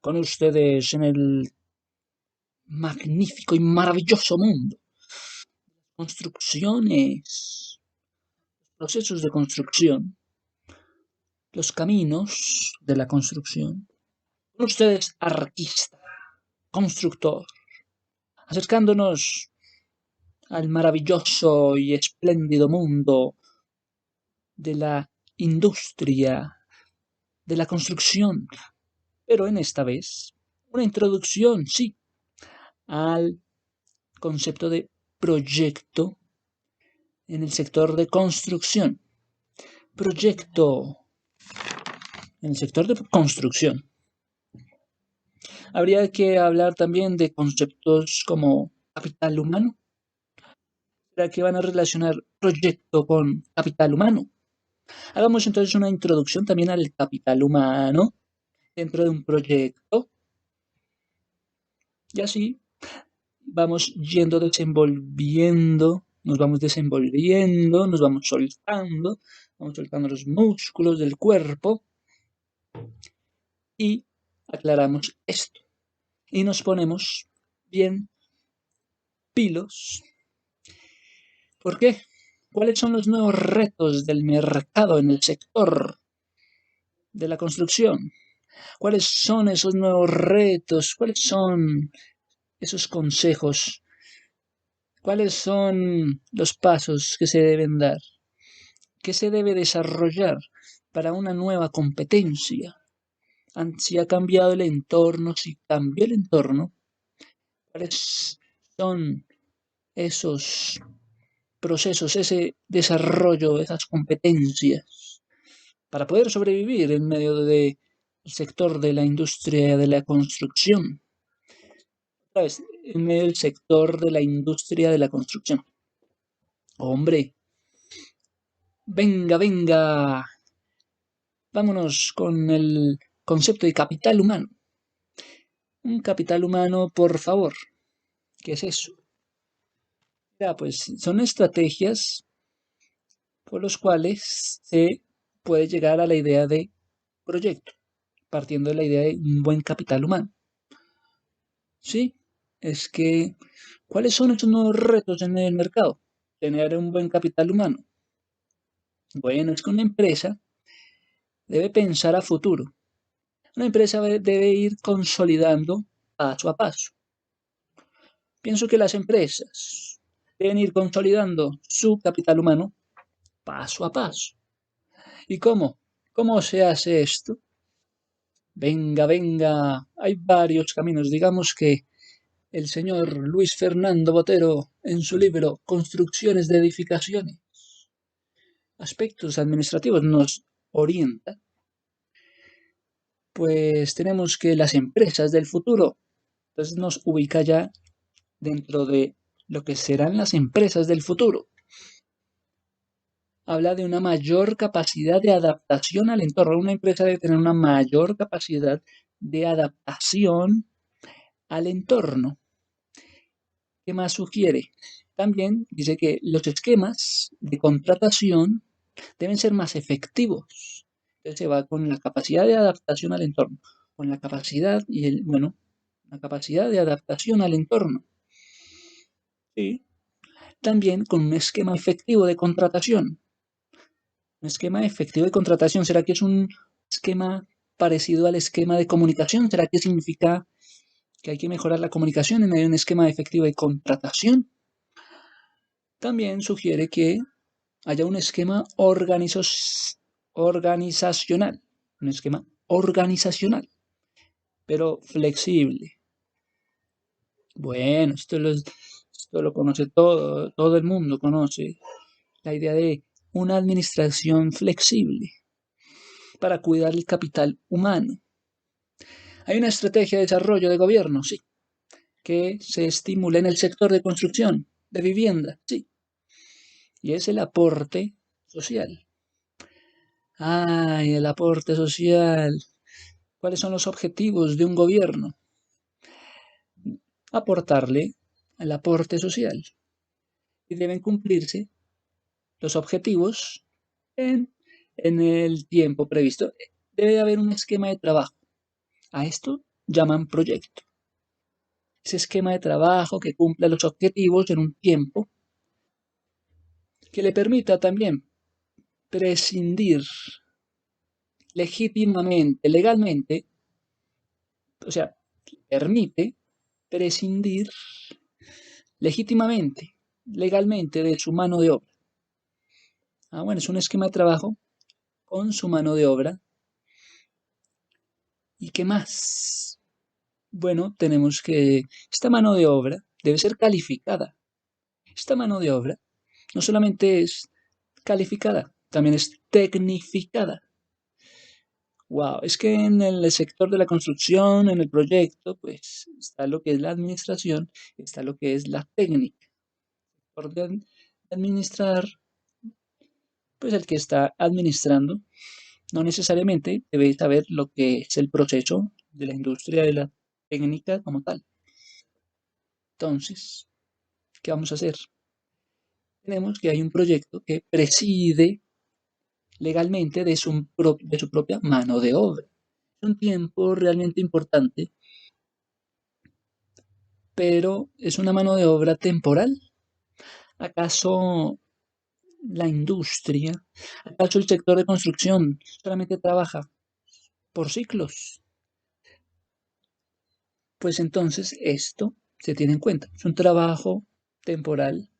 con ustedes en el magnífico y maravilloso mundo. Construcciones, procesos de construcción, los caminos de la construcción. Con ustedes, artista, constructor, acercándonos al maravilloso y espléndido mundo de la industria, de la construcción. Pero en esta vez, una introducción, sí, al concepto de proyecto en el sector de construcción. Proyecto en el sector de construcción. Habría que hablar también de conceptos como capital humano. ¿Será que van a relacionar proyecto con capital humano? Hagamos entonces una introducción también al capital humano dentro de un proyecto. Y así vamos desenvolviendo, nos vamos soltando los músculos del cuerpo y aclaramos esto. Y nos ponemos bien pilos. ¿Por qué? ¿Cuáles son los nuevos retos del mercado en el sector de la construcción? ¿Cuáles son esos nuevos retos? ¿Cuáles son esos consejos? ¿Cuáles son los pasos que se deben dar? ¿Qué se debe desarrollar para una nueva competencia? Si ha cambiado el entorno, si cambió el entorno, ¿cuáles son esos procesos, ese desarrollo, esas competencias para poder sobrevivir en medio del sector de la industria de la construcción? ¿Sabes? En medio del sector de la industria de la construcción. Hombre, venga, venga. Vámonos con el concepto de capital humano. Un capital humano, por favor. ¿Qué es eso? Ya, pues son estrategias por las cuales se puede llegar a la idea de proyecto, partiendo de la idea de un buen capital humano. Sí, es que, ¿cuáles son esos nuevos retos en el mercado? Tener un buen capital humano. Bueno, es que una empresa debe pensar a futuro. Una empresa debe ir consolidando paso a paso. Pienso que las empresas deben ir consolidando su capital humano paso a paso. ¿Y cómo? ¿Cómo se hace esto? Venga, venga, hay varios caminos. Digamos que el señor Luis Fernando Botero, en su libro Construcciones de Edificaciones, aspectos administrativos, nos orienta. Pues tenemos que las empresas del futuro, entonces nos ubica ya dentro de lo que serán las empresas del futuro. Habla de una mayor capacidad de adaptación al entorno. Una empresa debe tener una mayor capacidad de adaptación al entorno. ¿Qué más sugiere? También dice que los esquemas de contratación deben ser más efectivos. Entonces se va con la capacidad de adaptación al entorno, con la capacidad la capacidad de adaptación al entorno. Sí. También con un esquema efectivo de contratación. Un esquema efectivo de contratación, ¿será que es un esquema parecido al esquema de comunicación? ¿Será que significa que hay que mejorar la comunicación en medio de un esquema efectivo de contratación? También sugiere que haya un esquema organizacional, pero flexible. Bueno, esto lo conoce todo el mundo conoce la idea de una administración flexible para cuidar el capital humano. Hay una estrategia de desarrollo de gobierno, sí, que se estimula en el sector de construcción, de vivienda, sí, y es el aporte social. Ay, el aporte social. ¿Cuáles son los objetivos de un gobierno? Aportarle el aporte social. Y deben cumplirse los objetivos en el tiempo previsto. Debe haber un esquema de trabajo. A esto llaman proyecto. Ese esquema de trabajo que cumpla los objetivos en un tiempo que le permita también prescindir legítimamente, legalmente, o sea, permite prescindir legítimamente, legalmente de su mano de obra. Bueno, es un esquema de trabajo con su mano de obra. ¿Y qué más? Bueno, tenemos que esta mano de obra debe ser calificada. Esta mano de obra no solamente es calificada, también es tecnificada. Wow, es que en el sector de la construcción, en el proyecto, pues está lo que es la administración, está lo que es la técnica. Por administrar, pues el que está administrando no necesariamente debe saber lo que es el proceso de la industria de la técnica como tal. Entonces, ¿qué vamos a hacer? Tenemos que hay un proyecto que preside legalmente de su propia mano de obra. Es un tiempo realmente importante, pero es una mano de obra temporal. ¿Acaso la industria, acaso el sector de construcción solamente trabaja por ciclos? Pues entonces esto se tiene en cuenta. Es un trabajo temporal.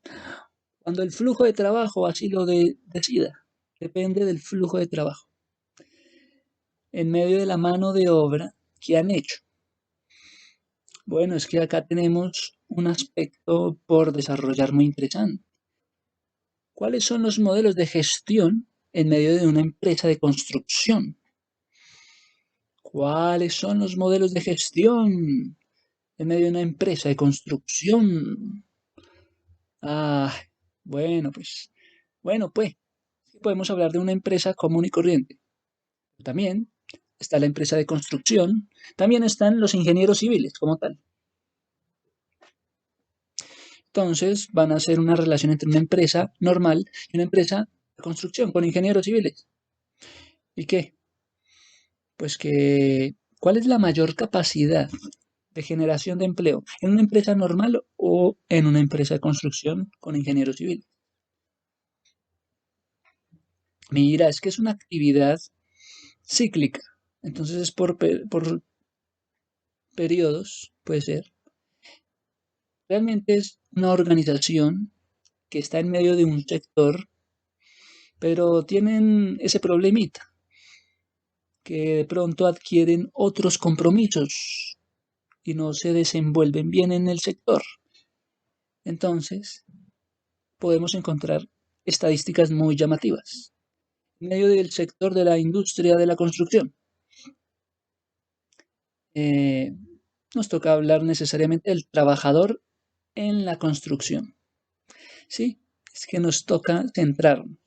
Cuando el flujo de trabajo así lo decida, depende del flujo de trabajo. En medio de la mano de obra que han hecho. Bueno, es que acá tenemos un aspecto por desarrollar muy interesante. ¿Cuáles son los modelos de gestión en medio de una empresa de construcción? ¿Cuáles son los modelos de gestión en medio de una empresa de construcción? Ah, bueno, pues, podemos hablar de una empresa común y corriente. También está la empresa de construcción, también están los ingenieros civiles como tal. Entonces van a ser una relación entre una empresa normal y una empresa de construcción con ingenieros civiles. ¿Y qué? Pues que, ¿cuál es la mayor capacidad de generación de empleo en una empresa normal o en una empresa de construcción con ingenieros civiles? Mira, es que es una actividad cíclica. Entonces es por periodos, puede ser. Realmente es una organización que está en medio de un sector, pero tienen ese problemita, que de pronto adquieren otros compromisos y no se desenvuelven bien en el sector. Entonces, podemos encontrar estadísticas muy llamativas. En medio del sector de la industria de la construcción, eh, nos toca hablar necesariamente del trabajador en la construcción. Sí, es que nos toca centrarnos.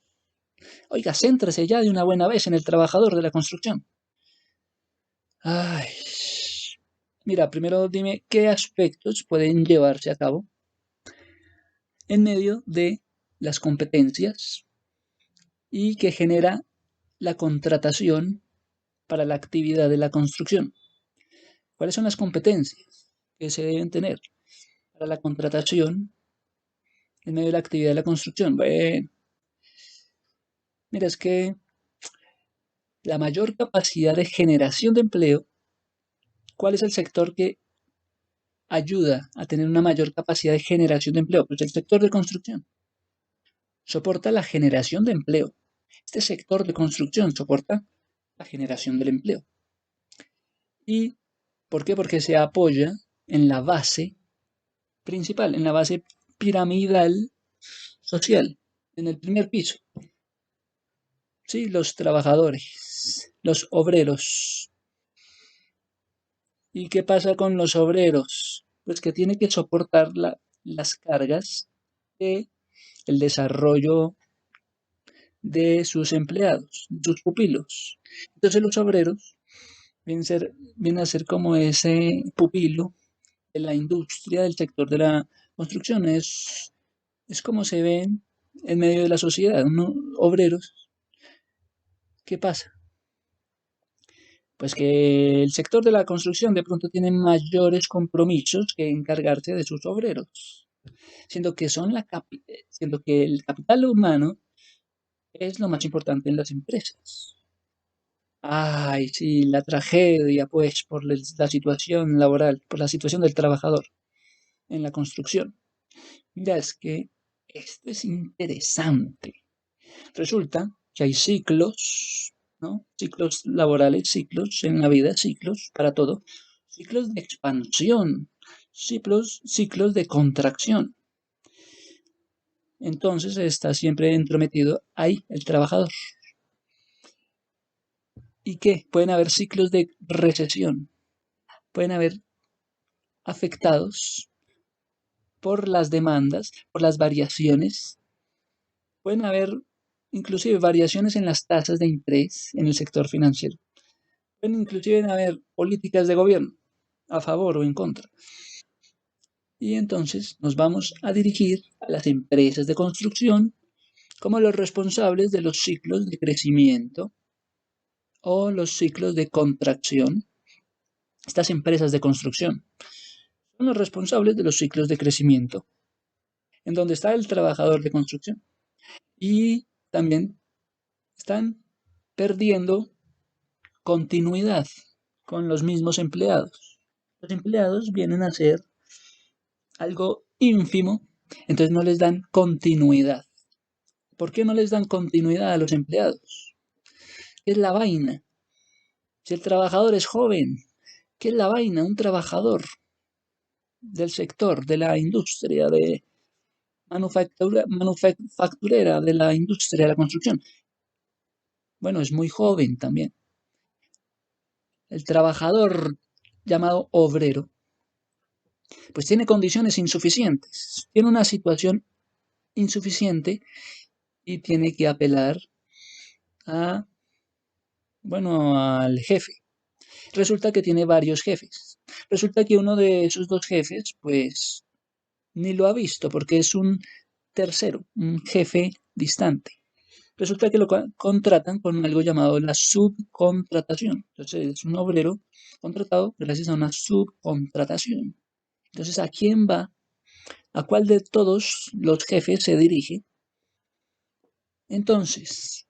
Oiga, céntrese ya de una buena vez en el trabajador de la construcción. Ay, mira, primero dime qué aspectos pueden llevarse a cabo en medio de las competencias y que genera la contratación para la actividad de la construcción. ¿Cuáles son las competencias que se deben tener para la contratación en medio de la actividad de la construcción? Bueno, mira, es que la mayor capacidad de generación de empleo, ¿cuál es el sector que ayuda a tener una mayor capacidad de generación de empleo? Pues el sector de construcción. Soporta la generación de empleo. Este sector de construcción soporta la generación del empleo. ¿Y por qué? Porque se apoya en la base principal, en la base piramidal social, en el primer piso. Sí, los trabajadores, los obreros. ¿Y qué pasa con los obreros? Pues que tiene que soportar las cargas de el desarrollo de sus empleados, de sus pupilos. Entonces los obreros vienen a ser como ese pupilo de la industria del sector de la construcción. Es como se ven en medio de la sociedad, unos obreros. ¿Qué pasa? Pues que el sector de la construcción de pronto tiene mayores compromisos que encargarse de sus obreros, siendo que el capital humano es lo más importante en las empresas. Ay, sí, la tragedia, pues, por la situación laboral, por la situación del trabajador en la construcción. Mira, es que esto es interesante. Resulta que hay ciclos, ¿no? Ciclos laborales, ciclos en la vida, ciclos para todo. Ciclos de expansión, ciclos de contracción. Entonces está siempre entrometido ahí el trabajador. ¿Y qué? Pueden haber ciclos de recesión. Pueden haber afectados por las demandas, por las variaciones. Pueden haber inclusive variaciones en las tasas de interés en el sector financiero. Pueden inclusive haber políticas de gobierno a favor o en contra. Y entonces nos vamos a dirigir a las empresas de construcción como los responsables de los ciclos de crecimiento o los ciclos de contracción. Estas empresas de construcción son los responsables de los ciclos de crecimiento, en donde está el trabajador de construcción. Y también están perdiendo continuidad con los mismos empleados. Los empleados vienen a ser algo ínfimo, entonces no les dan continuidad. ¿Por qué no les dan continuidad a los empleados? ¿Qué es la vaina? Si el trabajador es joven, ¿qué es la vaina? Un trabajador del sector, de la industria, de manufacturera, de la industria de la construcción. Bueno, es muy joven también. El trabajador llamado obrero, pues tiene condiciones insuficientes, tiene una situación insuficiente y tiene que apelar a, bueno, al jefe. Resulta que tiene varios jefes. Resulta que uno de esos dos jefes, pues, ni lo ha visto porque es un tercero, un jefe distante. Resulta que lo contratan con algo llamado la subcontratación. Entonces, es un obrero contratado gracias a una subcontratación. Entonces, ¿a quién va? ¿A cuál de todos los jefes se dirige? Entonces,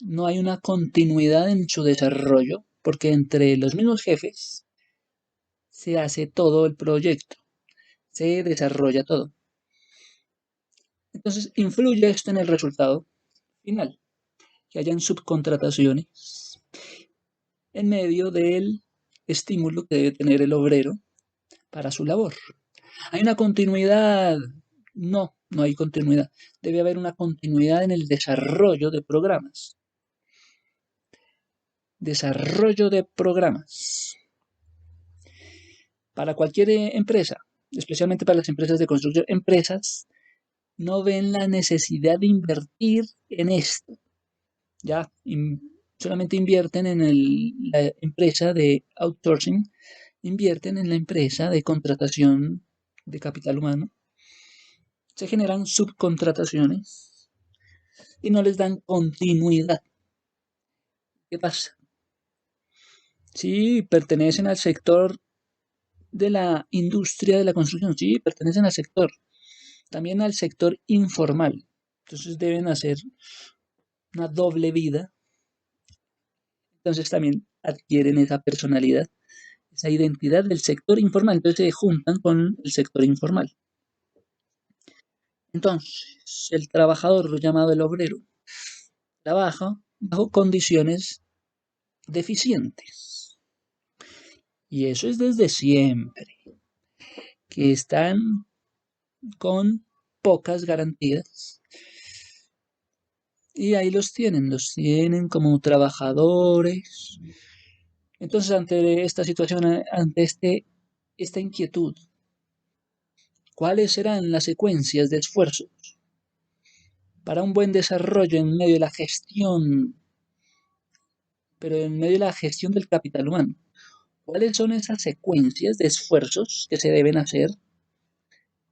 no hay una continuidad en su desarrollo porque entre los mismos jefes se hace todo el proyecto, se desarrolla todo. Entonces, influye esto en el resultado final, que hayan subcontrataciones en medio del estímulo que debe tener el obrero para su labor. ¿Hay una continuidad? No, no hay continuidad. Debe haber una continuidad en el desarrollo de programas. Desarrollo de programas. Para cualquier empresa, especialmente para las empresas de construcción, empresas no ven la necesidad de invertir en esto. Ya solamente invierten en la empresa de outsourcing, invierten en la empresa de contratación de capital humano. Se generan subcontrataciones y no les dan continuidad. ¿Qué pasa? Sí, pertenecen al sector de la industria de la construcción, sí, pertenecen al sector, también al sector informal. Entonces deben hacer una doble vida. Entonces también adquieren esa personalidad, esa identidad del sector informal. Entonces se juntan con el sector informal. Entonces, el trabajador llamado el obrero trabaja bajo condiciones deficientes. Y eso es desde siempre, que están con pocas garantías. Y ahí los tienen como trabajadores. Entonces, ante esta situación, ante esta inquietud, ¿cuáles serán las secuencias de esfuerzos para un buen desarrollo en medio de la gestión, pero en medio de la gestión del capital humano? ¿Cuáles son esas secuencias de esfuerzos que se deben hacer,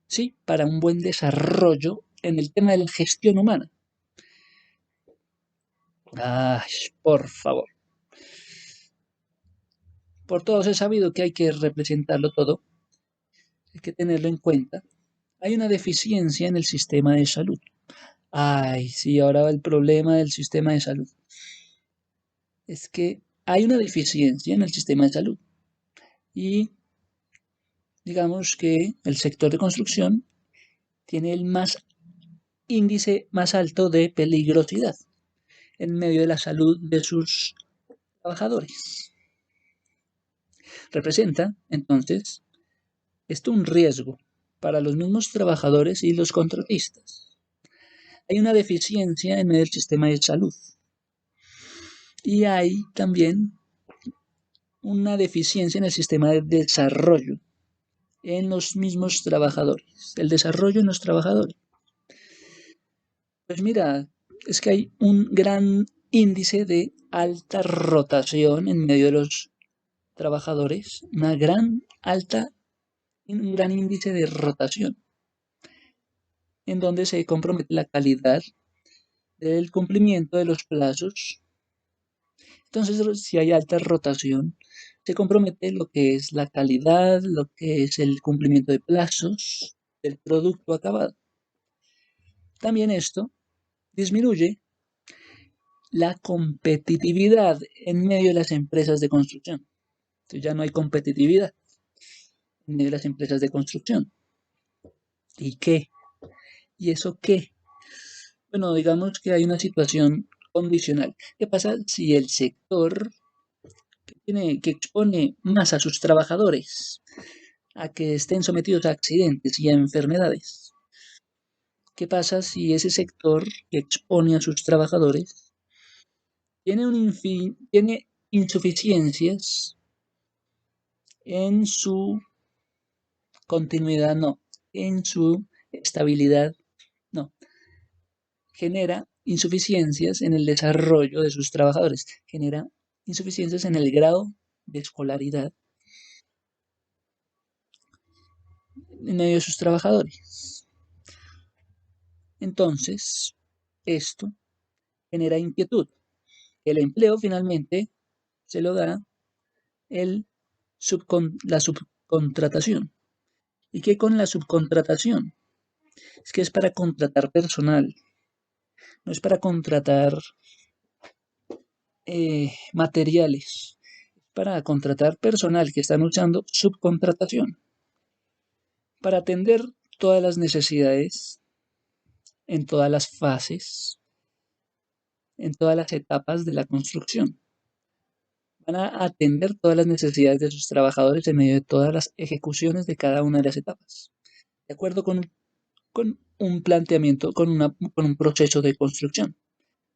sí, para un buen desarrollo en el tema de la gestión humana? Ay, por favor. por todos es sabido que hay que representarlo todo, hay que tenerlo en cuenta. Hay una deficiencia en el sistema de salud. Ay, sí, ahora va el problema del sistema de salud. Es que hay una deficiencia en el sistema de salud. Y digamos que el sector de construcción tiene el índice más alto de peligrosidad en medio de la salud de sus trabajadores. Representa, entonces, esto un riesgo para los mismos trabajadores y los contratistas. Hay una deficiencia en medio del sistema de salud y hay también una deficiencia en el sistema de desarrollo en los mismos trabajadores. El desarrollo en los trabajadores. Pues mira, es que hay un gran índice de alta rotación en medio de los trabajadores, un gran índice de rotación, en donde se compromete la calidad del cumplimiento de los plazos. Entonces, si hay alta rotación, se compromete lo que es la calidad, lo que es el cumplimiento de plazos del producto acabado. También esto disminuye la competitividad en medio de las empresas de construcción. Entonces ya no hay competitividad en medio de las empresas de construcción. ¿Y qué? ¿Y eso qué? Bueno, digamos que hay una situación condicional. ¿Qué pasa si el sector que expone más a sus trabajadores a que estén sometidos a accidentes y a enfermedades? ¿Qué pasa si ese sector que expone a sus trabajadores tiene insuficiencias en su continuidad? No, en su estabilidad, no. Genera insuficiencias en el desarrollo de sus trabajadores, genera insuficiencias en el grado de escolaridad en medio de sus trabajadores. Entonces, esto genera inquietud. El empleo finalmente se lo da la subcontratación. ¿Y qué con la subcontratación? Es que es para contratar personal, no es para contratar materiales, para contratar personal que están usando subcontratación, para atender todas las necesidades en todas las fases, en todas las etapas de la construcción. Van a atender todas las necesidades de sus trabajadores en medio de todas las ejecuciones de cada una de las etapas, de acuerdo con un planteamiento, con un proceso de construcción.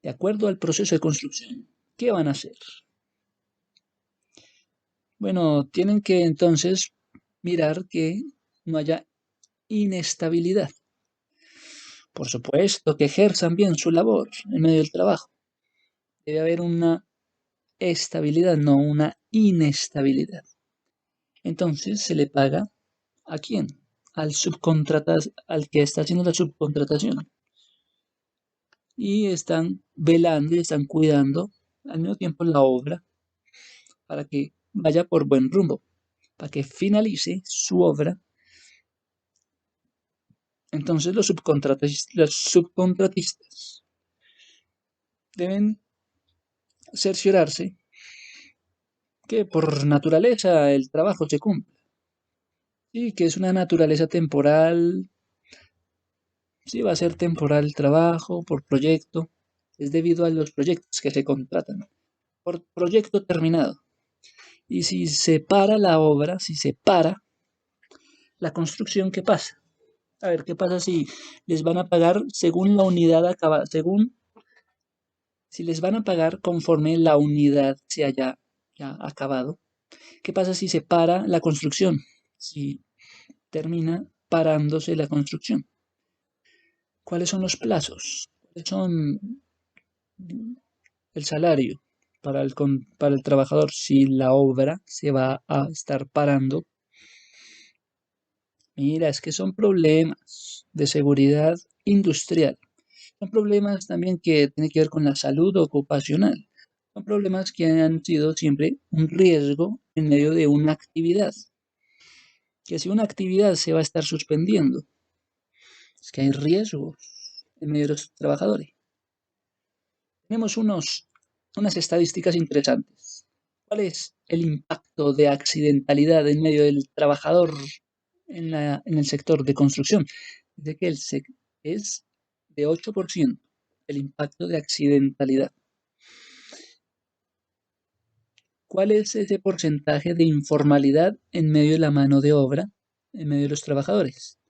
De acuerdo al proceso de construcción, ¿qué van a hacer? Bueno, tienen que entonces mirar que no haya inestabilidad. Por supuesto, que ejerzan bien su labor en medio del trabajo. Debe haber una estabilidad, no una inestabilidad. Entonces se le paga ¿a quién? Al que está haciendo la subcontratación. Y están velando y están cuidando al mismo tiempo la obra para que vaya por buen rumbo, para que finalice su obra. Entonces los subcontratistas deben cerciorarse que por naturaleza el trabajo se cumple. Sí, que es una naturaleza temporal. Sí, va a ser temporal el trabajo por proyecto. Es debido a los proyectos que se contratan. Por proyecto terminado. Y si se para la obra, si se para la construcción, ¿qué pasa? A ver, ¿qué pasa si les van a pagar según la unidad acabada? Si les van a pagar conforme la unidad se haya ya acabado. ¿Qué pasa si se para la construcción? Si termina parándose la construcción. ¿Cuáles son los plazos? ¿Cuáles son el salario para el trabajador si la obra se va a estar parando? Mira, es que son problemas de seguridad industrial. Son problemas también que tienen que ver con la salud ocupacional. Son problemas que han sido siempre un riesgo en medio de una actividad. Que si una actividad se va a estar suspendiendo, es que hay riesgos en medio de los trabajadores. Tenemos unas estadísticas interesantes. ¿Cuál es el impacto de accidentalidad en medio del trabajador en el sector de construcción? Dice que es de 8% el impacto de accidentalidad. ¿Cuál es ese porcentaje de informalidad en medio de la mano de obra, en medio de los trabajadores?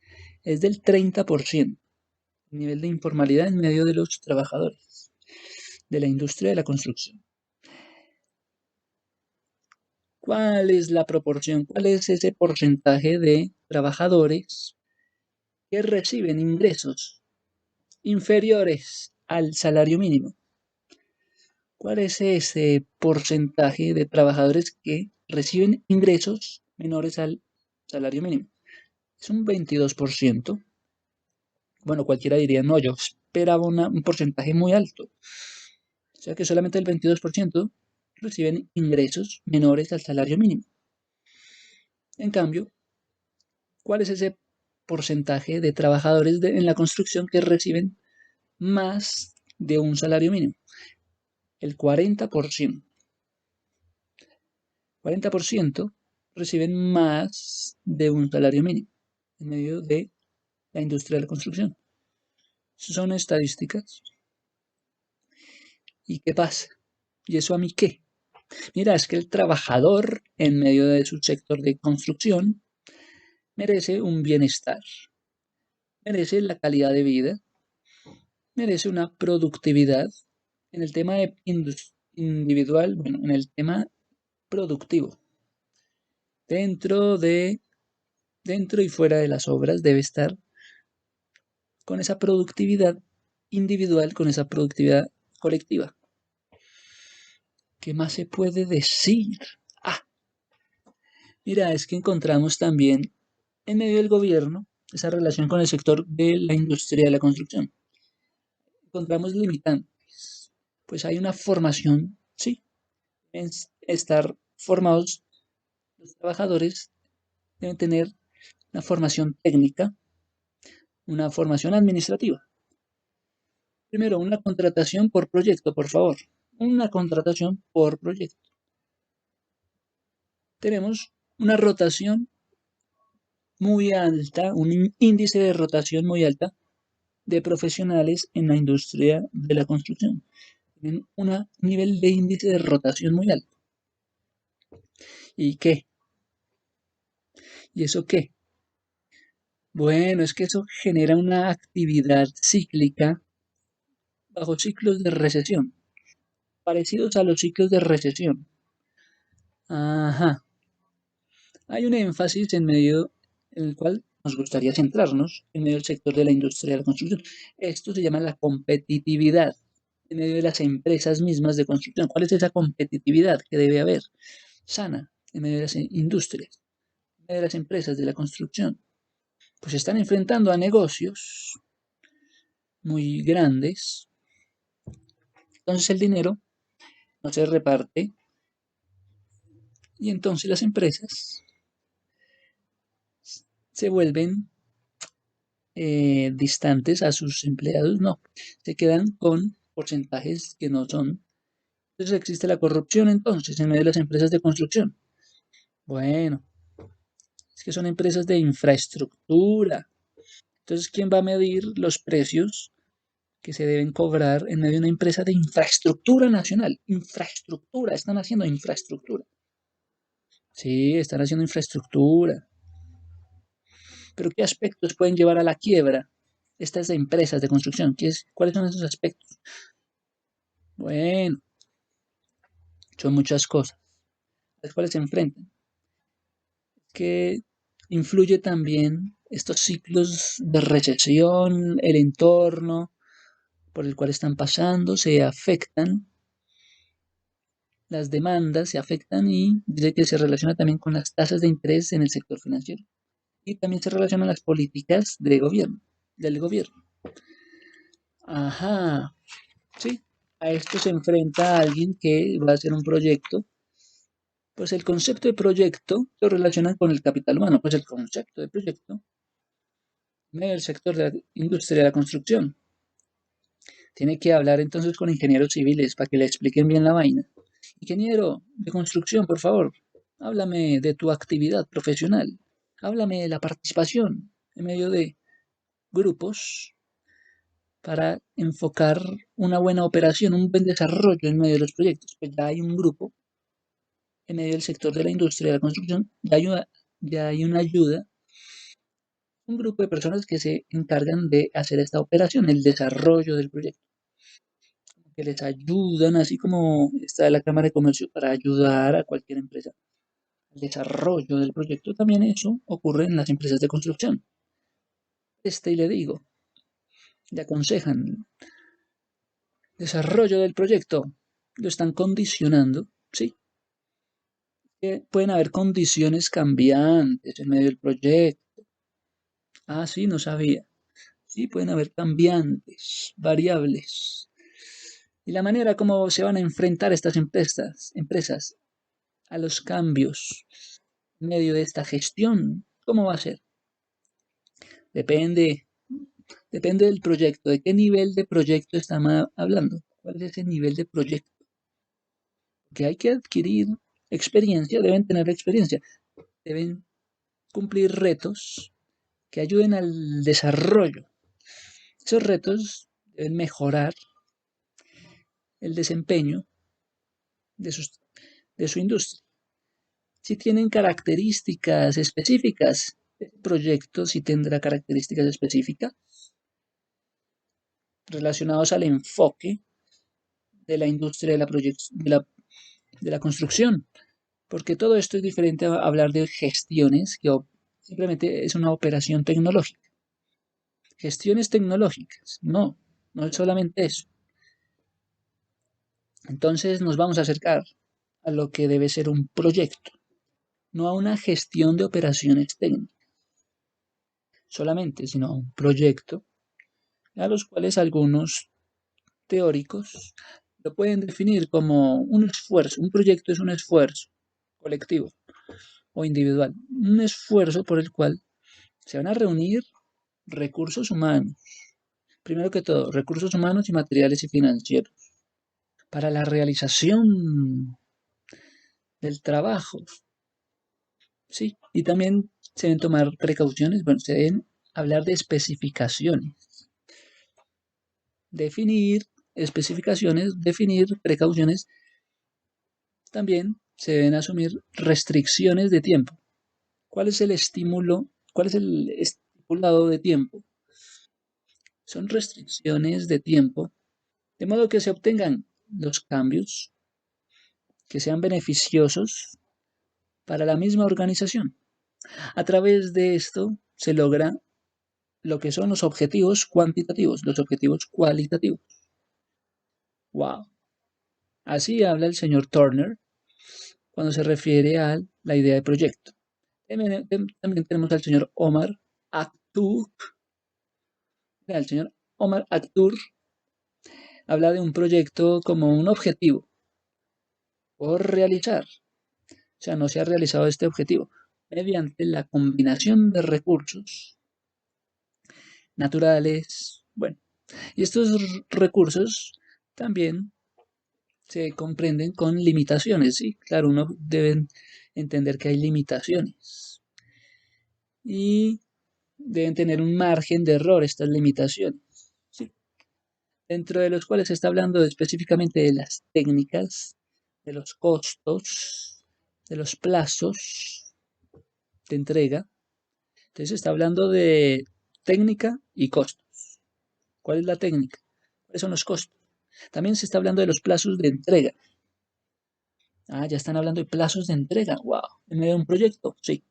Es del 30%, el nivel de informalidad en medio de los trabajadores de la industria de la construcción. ¿Cuál es la proporción? ¿Cuál es ese porcentaje de trabajadores que reciben ingresos inferiores al salario mínimo? ¿Cuál es ese porcentaje de trabajadores que reciben ingresos menores al salario mínimo? Es un 22%. Bueno, cualquiera diría, no, yo esperaba un porcentaje muy alto. O sea que solamente el 22% reciben ingresos menores al salario mínimo. En cambio, ¿cuál es ese porcentaje de trabajadores en la construcción que reciben más de un salario mínimo? El 40%. 40% reciben más de un salario mínimo en medio de la industria de la construcción. Son estadísticas. ¿Y qué pasa? ¿Y eso a mí qué? Mira, es que el trabajador en medio de su sector de construcción merece un bienestar, merece la calidad de vida, merece una productividad en el tema individual, bueno, en el tema productivo. Dentro de, dentro y fuera de las obras debe estar con esa productividad individual, con esa productividad colectiva. ¿Qué más se puede decir? Ah, mira, es que encontramos también en medio del gobierno esa relación con el sector de la industria de la construcción. Encontramos limitantes. Pues hay una formación, sí, en estar formados los trabajadores deben tener una formación técnica, una formación administrativa. Primero, una contratación por proyecto, por favor. Una contratación por proyecto. Tenemos una rotación muy alta, un índice de rotación muy alta de profesionales en la industria de la construcción. Tienen un nivel de índice de rotación muy alto. ¿Y qué? ¿Y eso qué? Bueno, es que eso genera una actividad cíclica bajo ciclos de recesión, parecidos a los ciclos de recesión. Ajá. Hay un énfasis en medio en el cual nos gustaría centrarnos en medio del sector de la industria de la construcción. Esto se llama la competitividad en medio de las empresas mismas de construcción. ¿Cuál es esa competitividad que debe haber? Sana en medio de las industrias, en medio de las empresas de la construcción. Pues se están enfrentando a negocios muy grandes. Entonces el dinero no se reparte y entonces las empresas se vuelven distantes a sus empleados, no, se quedan con porcentajes que no son. Entonces existe la corrupción entonces en medio de las empresas de construcción. Bueno, es que son empresas de infraestructura. Entonces, ¿quién va a medir los precios que se deben cobrar en medio de una empresa de infraestructura nacional? Infraestructura, están haciendo infraestructura. Sí, están haciendo infraestructura. Pero ¿qué aspectos pueden llevar a la quiebra estas empresas de construcción? ¿Cuáles son esos aspectos? Bueno, son muchas cosas, las cuales se enfrentan. Que influye también estos ciclos de recesión, el entorno por el cual están pasando, se afectan las demandas, se afectan y dice que se relaciona también con las tasas de interés en el sector financiero. Y también se relacionan las políticas de gobierno, del gobierno. Ajá, sí. A esto se enfrenta alguien que va a hacer un proyecto. Pues el concepto de proyecto lo relacionan con el capital humano. Pues el concepto de proyecto en el sector de la industria de la construcción. Tiene que hablar entonces con ingenieros civiles para que le expliquen bien la vaina. Ingeniero de construcción, por favor, háblame de tu actividad profesional. Háblame de la participación en medio de grupos para enfocar una buena operación, un buen desarrollo en medio de los proyectos. Pues ya hay un grupo en medio del sector de la industria de la construcción, ya hay una ayuda, un grupo de personas que se encargan de hacer esta operación, el desarrollo del proyecto, que les ayudan, así como está la Cámara de Comercio para ayudar a cualquier empresa al desarrollo del proyecto. También eso ocurre en las empresas de construcción. Y le digo, le aconsejan desarrollo del proyecto, lo están condicionando, ¿sí? Que pueden haber condiciones cambiantes en medio del proyecto. Ah, sí, no sabía. Sí, pueden haber cambiantes, variables. Y la manera como se van a enfrentar estas empresas a los cambios en medio de esta gestión, ¿cómo va a ser? Depende, depende del proyecto, de qué nivel de proyecto estamos hablando, cuál es ese nivel de proyecto. Que hay que adquirir experiencia, deben tener experiencia, deben cumplir retos que ayuden al desarrollo. Esos retos deben mejorar el desempeño de, de su industria. Si tienen características específicas, el proyecto sí tendrá características específicas relacionados al enfoque de la industria de la construcción, porque todo esto es diferente a hablar de gestiones, que simplemente es una operación tecnológica. Gestiones tecnológicas, no, no es solamente eso. Entonces nos vamos a acercar a lo que debe ser un proyecto, no a una gestión de operaciones técnicas solamente, sino a un proyecto, a los cuales algunos teóricos lo pueden definir como un esfuerzo. Un proyecto es un esfuerzo colectivo o individual, un esfuerzo por el cual se van a reunir recursos humanos, primero que todo, recursos humanos y materiales y financieros, para la realización del trabajo, ¿sí? Y también se deben tomar precauciones, bueno, se deben hablar de especificaciones, definir especificaciones, definir precauciones, también se deben asumir restricciones de tiempo. ¿Cuál es el estímulo? ¿Cuál es el estipulado de tiempo? Son restricciones de tiempo, de modo que se obtengan los cambios que sean beneficiosos para la misma organización. A través de esto se logra lo que son los objetivos cuantitativos, los objetivos cualitativos. ¡Wow! Así habla el señor Turner cuando se refiere a la idea de proyecto. También tenemos al señor Omar Akhtur. El señor Omar Akhtur habla de un proyecto como un objetivo por realizar. O sea, no se ha realizado este objetivo mediante la combinación de recursos naturales. Bueno, y estos recursos también se comprenden con limitaciones, ¿sí? Claro, uno debe entender que hay limitaciones y deben tener un margen de error estas limitaciones, ¿sí? Dentro de los cuales se está hablando específicamente de las técnicas, de los costos, de los plazos de entrega. Entonces se está hablando de técnica y costos. ¿Cuál es la técnica? ¿Cuáles son los costos? También se está hablando de los plazos de entrega. Ah, ya están hablando de plazos de entrega. Wow, en medio de un proyecto. Sí.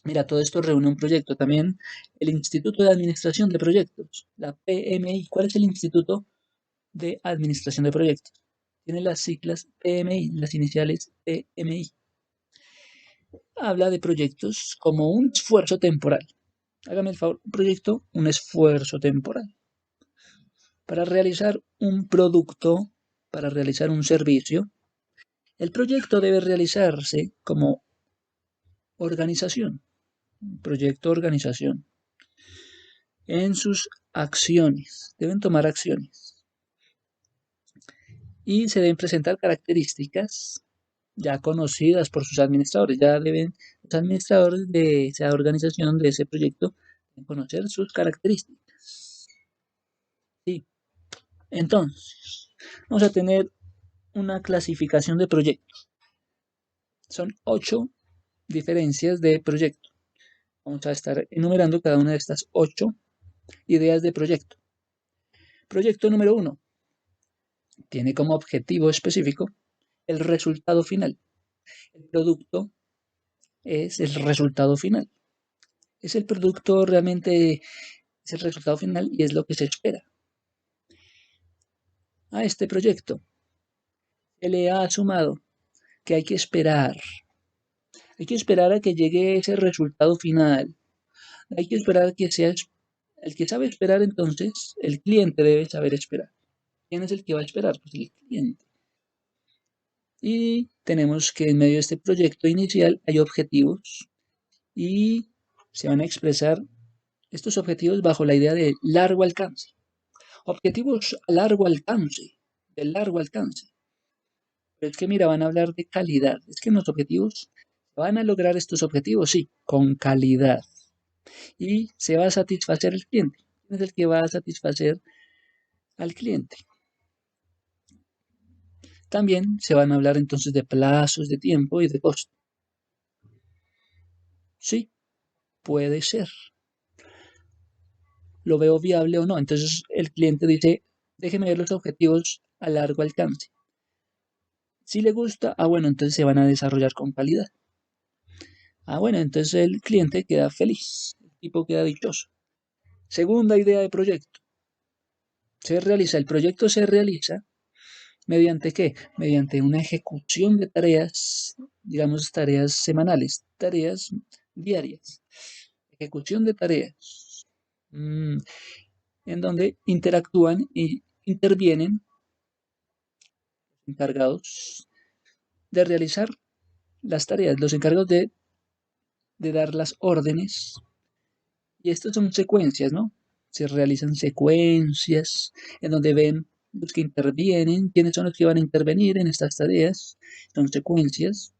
Mira, todo esto reúne un proyecto. También el Instituto de Administración de Proyectos, la PMI. ¿Cuál es el Instituto de Administración de Proyectos? Tiene las siglas PMI, las iniciales PMI. Habla de proyectos como un esfuerzo temporal. Hágame el favor, un proyecto, un esfuerzo temporal. Para realizar un producto, para realizar un servicio, el proyecto debe realizarse como organización, proyecto organización, en sus acciones. Deben tomar acciones y se deben presentar características ya conocidas por sus administradores. Ya deben los administradores de esa organización, de ese proyecto, conocer sus características. Sí. Entonces, vamos a tener una clasificación de proyectos. Son 8 diferencias de proyecto. Vamos a estar enumerando cada una de estas 8 ideas de proyecto. Proyecto número 1 tiene como objetivo específico el resultado final. El producto es el resultado final. Es el producto realmente, es el resultado final y es lo que se espera. A este proyecto se le ha sumado que hay que esperar. Hay que esperar a que llegue ese resultado final. Hay que esperar a que sea el que sabe esperar, entonces el cliente debe saber esperar. ¿Quién es el que va a esperar? Pues el cliente. Y tenemos que en medio de este proyecto inicial hay objetivos y se van a expresar estos objetivos bajo la idea de largo alcance. Objetivos a largo alcance, de largo alcance. Pero es que mira, van a hablar de calidad. Es que los objetivos, van a lograr estos objetivos, sí, con calidad. Y se va a satisfacer el cliente. ¿Quién es el que va a satisfacer al cliente? También se van a hablar entonces de plazos de tiempo y de costo. Sí, puede ser. ¿Lo veo viable o no? Entonces el cliente dice, déjeme ver los objetivos a largo alcance. Si le gusta, bueno, entonces se van a desarrollar con calidad. Bueno, entonces el cliente queda feliz, el tipo queda dichoso. Segunda idea de proyecto. El proyecto se realiza ¿mediante qué? Mediante una ejecución de tareas, digamos tareas semanales, tareas diarias. Ejecución de tareas. En donde interactúan y intervienen encargados de realizar las tareas, los encargados de dar las órdenes. Y estas son secuencias, ¿no? Se realizan secuencias en donde ven los que intervienen, quiénes son los que van a intervenir en estas tareas. Son secuencias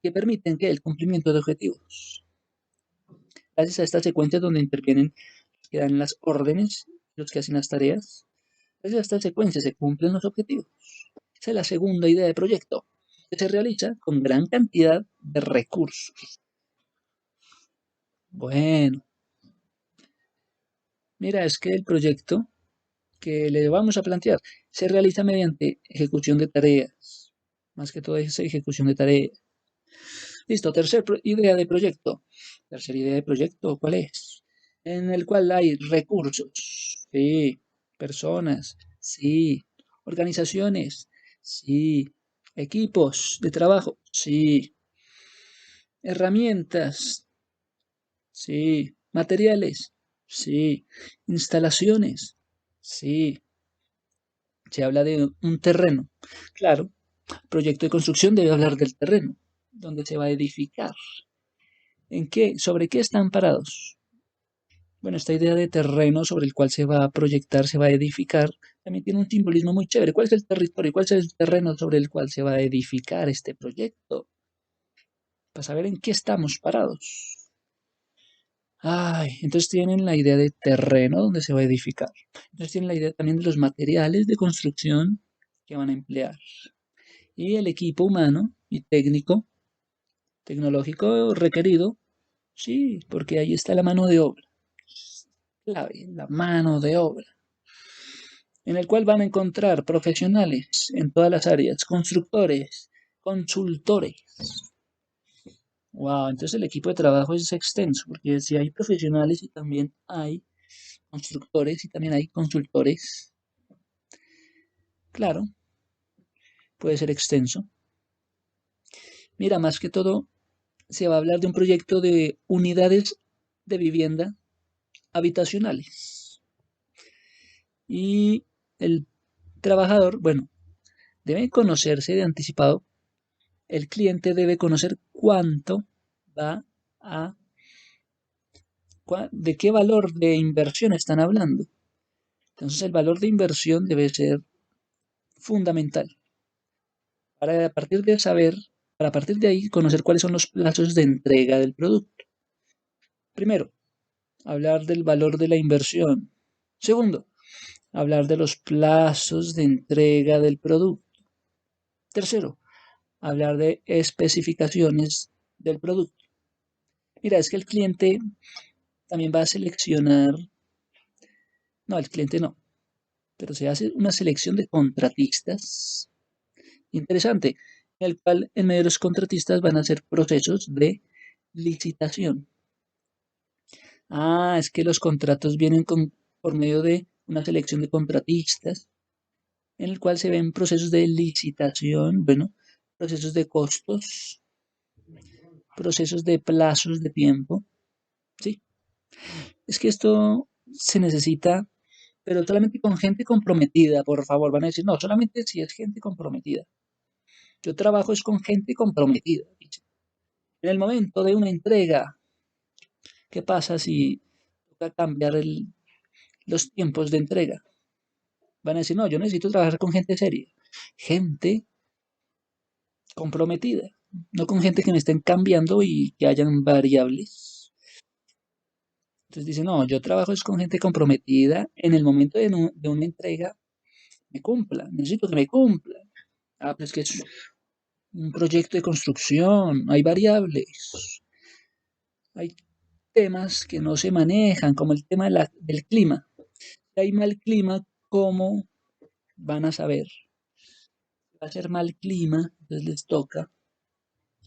que permiten que el cumplimiento de objetivos. Gracias a estas secuencias donde intervienen los que dan las órdenes, los que hacen las tareas, gracias a estas secuencias se cumplen los objetivos. Esa es la segunda idea de proyecto, que se realiza con gran cantidad de recursos. Bueno, mira, es que el proyecto que le vamos a plantear se realiza mediante ejecución de tareas. Más que todo es ejecución de tareas. Listo, idea de proyecto. Tercera idea de proyecto, ¿cuál es? En el cual hay recursos, sí, personas, sí, organizaciones, sí, equipos de trabajo, sí, herramientas, sí, materiales, sí, instalaciones, sí. Se habla de un terreno. Claro, proyecto de construcción debe hablar del terreno, donde se va a edificar. ¿En qué? ¿Sobre qué están parados? Bueno, esta idea de terreno sobre el cual se va a proyectar, se va a edificar, también tiene un simbolismo muy chévere. ¿Cuál es el territorio? ¿Cuál es el terreno sobre el cual se va a edificar este proyecto? Para saber en qué estamos parados. Entonces tienen la idea de terreno donde se va a edificar. Entonces tienen la idea también de los materiales de construcción que van a emplear. Y el equipo humano y técnico, tecnológico requerido, sí, porque ahí está la mano de obra. Clave, la mano de obra. En el cual van a encontrar profesionales en todas las áreas, constructores, consultores. Wow, entonces el equipo de trabajo es extenso, porque si hay profesionales y también hay constructores y también hay consultores, claro, puede ser extenso. Mira, más que todo, se va a hablar de un proyecto de unidades de vivienda habitacionales. Y el trabajador, bueno, debe conocerse de anticipado. El cliente debe conocer cuánto va a, de qué valor de inversión están hablando. Entonces el valor de inversión debe ser fundamental para a partir de saber, para a partir de ahí conocer cuáles son los plazos de entrega del producto. Primero, hablar del valor de la inversión. Segundo, hablar de los plazos de entrega del producto. Tercero, hablar de especificaciones del producto. Mira, es que el cliente también va a seleccionar, no, el cliente no, pero se hace una selección de contratistas interesante, en el cual en medio de los contratistas van a hacer procesos de licitación. Ah, es que los contratos vienen por medio de una selección de contratistas, en el cual se ven procesos de licitación, bueno, procesos de costos, procesos de plazos de tiempo, ¿sí? Es que esto se necesita, pero solamente con gente comprometida, por favor. Van a decir, no, solamente si es gente comprometida. Yo trabajo es con gente comprometida. En el momento de una entrega, ¿qué pasa si toca cambiar los tiempos de entrega? Van a decir, no, yo necesito trabajar con gente seria, gente comprometida, no con gente que me estén cambiando y que hayan variables. Entonces dicen, no, yo trabajo es con gente comprometida en el momento de una entrega, me cumpla, necesito que me cumpla. Ah, pues que es un proyecto de construcción, hay variables, hay temas que no se manejan, como el tema del clima. Si hay mal clima, ¿cómo van a saber? Va a ser mal clima, entonces les toca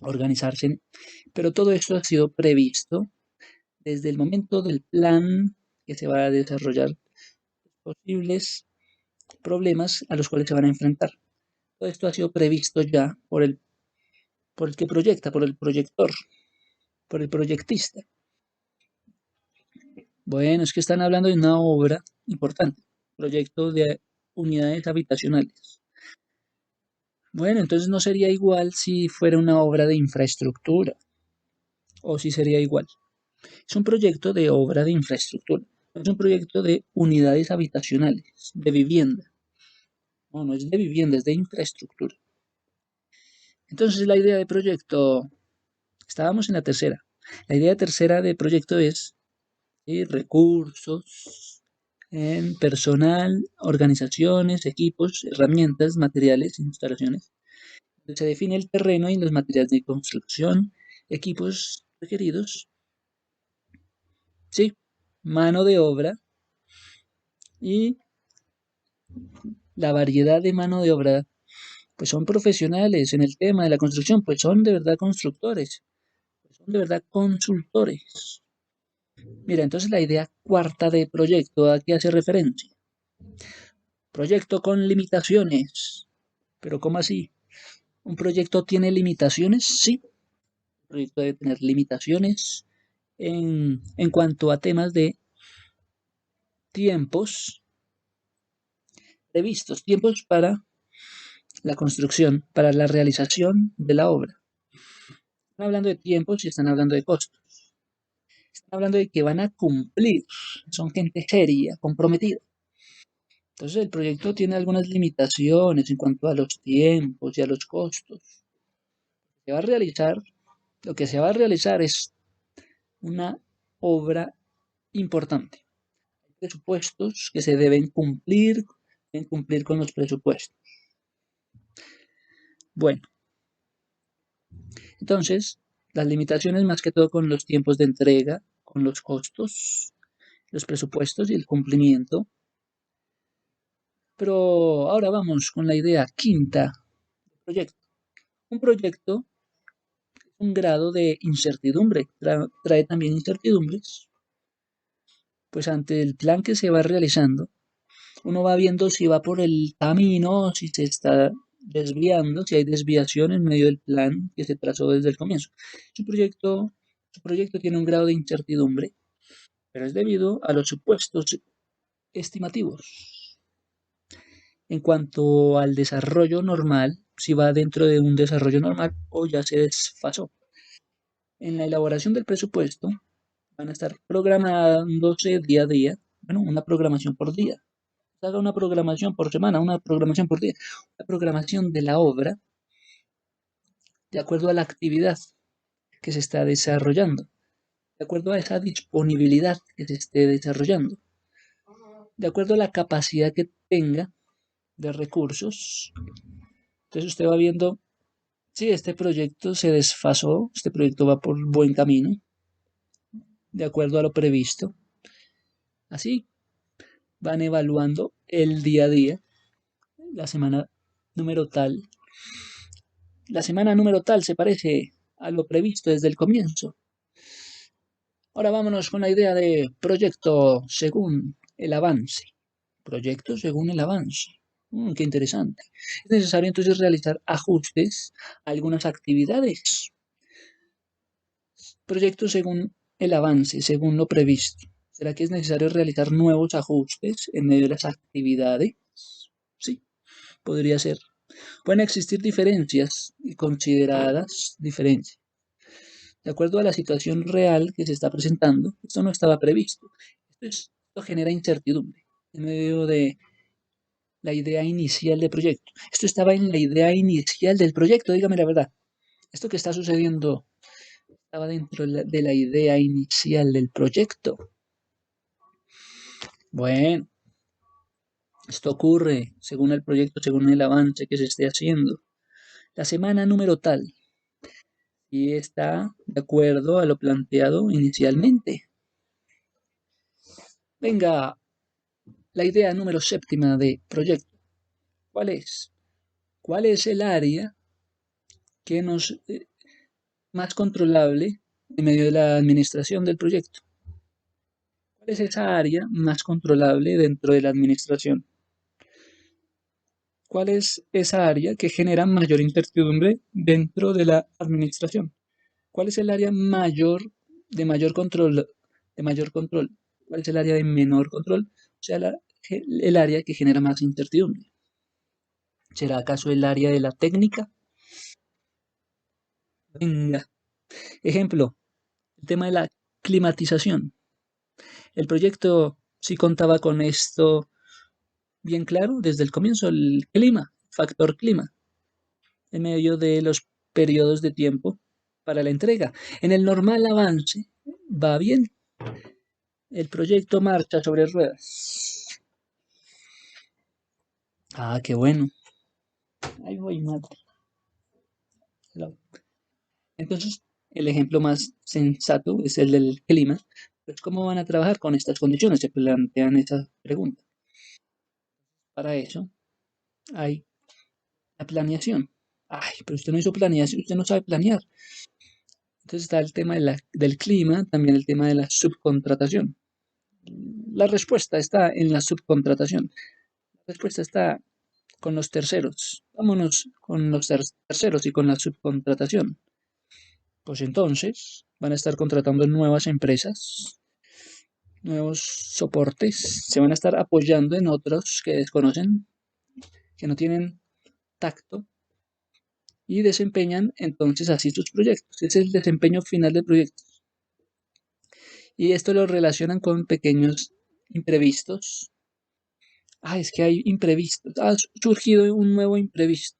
organizarse. Pero todo esto ha sido previsto desde el momento del plan que se va a desarrollar, posibles problemas a los cuales se van a enfrentar. Todo esto ha sido previsto ya por el que proyecta, por el proyector, por el proyectista. Bueno, es que están hablando de una obra importante, proyecto de unidades habitacionales. Bueno, entonces no sería igual si fuera una obra de infraestructura, o si sería igual. Es un proyecto de obra de infraestructura, no es un proyecto de unidades habitacionales, de vivienda. No, no es de vivienda, es de infraestructura. Entonces la idea de proyecto, estábamos en la tercera. La idea tercera de proyecto es recursos en personal, organizaciones, equipos, herramientas, materiales, instalaciones. Se define el terreno y los materiales de construcción, equipos requeridos, sí, mano de obra y la variedad de mano de obra, pues son profesionales en el tema de la construcción, pues son de verdad constructores, pues son de verdad consultores. Mira, entonces la idea cuarta de proyecto, ¿a qué hace referencia? Proyecto con limitaciones. ¿Pero cómo así? ¿Un proyecto tiene limitaciones? Sí. Un proyecto debe tener limitaciones en cuanto a temas de tiempos previstos, tiempos para la construcción, para la realización de la obra. Están hablando de tiempos y están hablando de costos. Están hablando de que van a cumplir. Son gente seria, comprometida. Entonces el proyecto tiene algunas limitaciones en cuanto a los tiempos y a los costos. Se va a realizar, lo que se va a realizar es una obra importante. Hay presupuestos que se deben cumplir con los presupuestos. Bueno, entonces, las limitaciones más que todo con los tiempos de entrega, con los costos, los presupuestos y el cumplimiento. Pero ahora vamos con la idea quinta del proyecto. Un proyecto es un grado de incertidumbre, trae también incertidumbres, pues ante el plan que se va realizando, uno va viendo si va por el camino, si se está desviando, si hay desviación en medio del plan que se trazó desde el comienzo. Su proyecto tiene un grado de incertidumbre, pero es debido a los supuestos estimativos. en cuanto al desarrollo normal, si va dentro de un desarrollo normal o ya se desfasó. En la elaboración del presupuesto van a estar programándose día a día, bueno, una programación por día. Haga una programación por semana, una programación por día, una programación de la obra de acuerdo a la actividad que se está desarrollando, de acuerdo a esa disponibilidad que se esté desarrollando, de acuerdo a la capacidad que tenga de recursos. Entonces usted va viendo si este proyecto se desfasó, este proyecto va por buen camino, de acuerdo a lo previsto. Así van evaluando el día a día, la semana número tal. La semana número tal se parece a lo previsto desde el comienzo. Ahora vámonos con la idea de proyecto según el avance. Proyecto según el avance. Qué interesante. Es necesario entonces realizar ajustes a algunas actividades. Proyecto según el avance, según lo previsto. ¿Será que es necesario realizar nuevos ajustes en medio de las actividades? Sí, podría ser. Pueden existir diferencias y consideradas diferencias. De acuerdo a la situación real que se está presentando, esto no estaba previsto. Esto genera incertidumbre en medio de la idea inicial del proyecto. Esto estaba en la idea inicial del proyecto, dígame la verdad. Esto que está sucediendo estaba dentro de la idea inicial del proyecto. Bueno, esto ocurre según el proyecto, según el avance que se esté haciendo. La semana número tal, y está de acuerdo a lo planteado inicialmente. Venga, la idea número séptima de proyecto. ¿Cuál es? ¿Cuál es el área que nos más controlable en medio de la administración del proyecto? ¿Cuál es esa área más controlable dentro de la administración? ¿Cuál es esa área que genera mayor incertidumbre dentro de la administración? ¿Cuál es el área de mayor control, de mayor control? ¿Cuál es el área de menor control? O sea, el área que genera más incertidumbre. ¿Será acaso el área de la técnica? Venga. Ejemplo, el tema de la climatización. El proyecto sí contaba con esto bien claro desde el comienzo, el clima, factor clima, en medio de los periodos de tiempo para la entrega. En el normal avance va bien, el proyecto marcha sobre ruedas. Ah, qué bueno. Ahí voy, madre. Entonces, el ejemplo más sensato es el del clima. Pues, ¿cómo van a trabajar con estas condiciones? Se plantean esa pregunta. Para eso hay la planeación. Ay, pero usted no hizo planeación, usted no sabe planear. Entonces está el tema del clima, también el tema de la subcontratación. La respuesta está en la subcontratación. La respuesta está con los terceros. Vámonos con los terceros y con la subcontratación. Pues entonces van a estar contratando nuevas empresas, nuevos soportes, se van a estar apoyando en otros que desconocen, que no tienen tacto y desempeñan entonces así sus proyectos. Ese es el desempeño final del proyecto. Y esto lo relacionan con pequeños imprevistos. Ah, es que hay imprevistos. Ha surgido un nuevo imprevisto.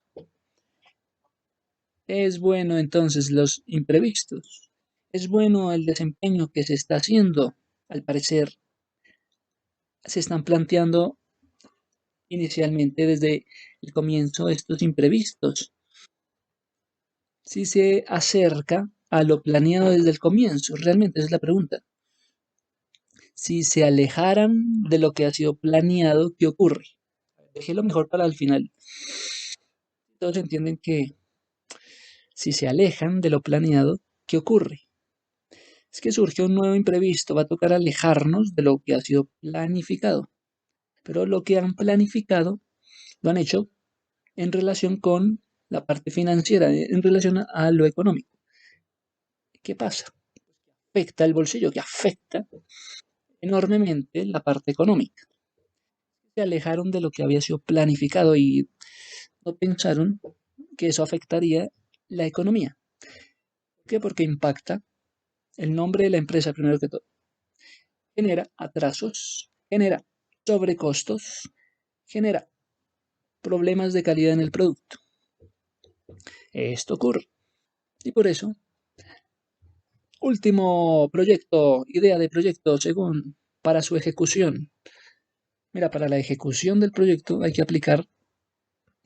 Es bueno entonces los imprevistos. Es bueno el desempeño que se está haciendo. Al parecer, se están planteando inicialmente desde el comienzo estos imprevistos. Si se acerca a lo planeado desde el comienzo, realmente esa es la pregunta. Si se alejaran de lo que ha sido planeado, ¿qué ocurre? Dejé lo mejor para el final. Todos entienden que si se alejan de lo planeado, ¿qué ocurre? Es que surgió un nuevo imprevisto, va a tocar alejarnos de lo que ha sido planificado. Pero lo que han planificado lo han hecho en relación con la parte financiera, en relación a lo económico. ¿Qué pasa? Afecta el bolsillo, que afecta enormemente la parte económica. se alejaron de lo que había sido planificado y no pensaron que eso afectaría la economía. ¿Por qué? Porque impacta el nombre de la empresa primero que todo. Genera atrasos, genera sobrecostos, genera problemas de calidad en el producto. Esto ocurre. Y por eso, último proyecto, idea de proyecto según para su ejecución. Mira, para la ejecución del proyecto hay que aplicar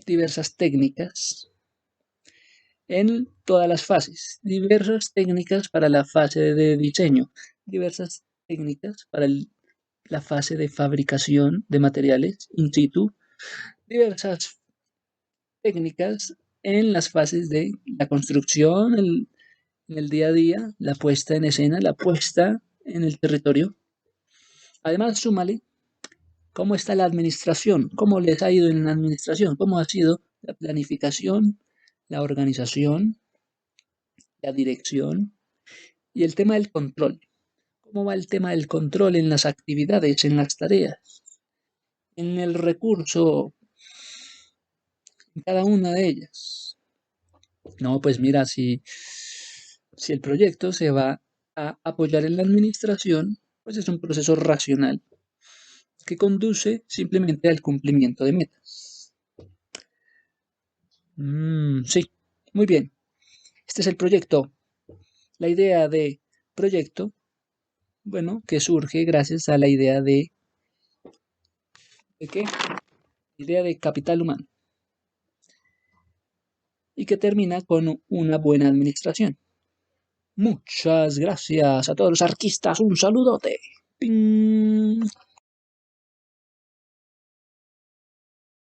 diversas técnicas en todas las fases, diversas técnicas para la fase de diseño, diversas técnicas para la fase de fabricación de materiales in situ, diversas técnicas en las fases de la construcción, en el día a día, la puesta en escena, la puesta en el territorio. Además, súmale cómo está la administración, cómo les ha ido en la administración, cómo ha sido la planificación, la organización, la dirección y el tema del control. ¿Cómo va el tema del control en las actividades, en las tareas, en el recurso, en cada una de ellas? No, pues mira, si el proyecto se va a apoyar en la administración, pues es un proceso racional que conduce simplemente al cumplimiento de metas. Sí, muy bien. Este es el proyecto. La idea de proyecto, bueno, que surge gracias a la idea ¿de qué? Idea de capital humano y que termina con una buena administración. Muchas gracias a todos los arquistas. Un saludote. ¡Ping!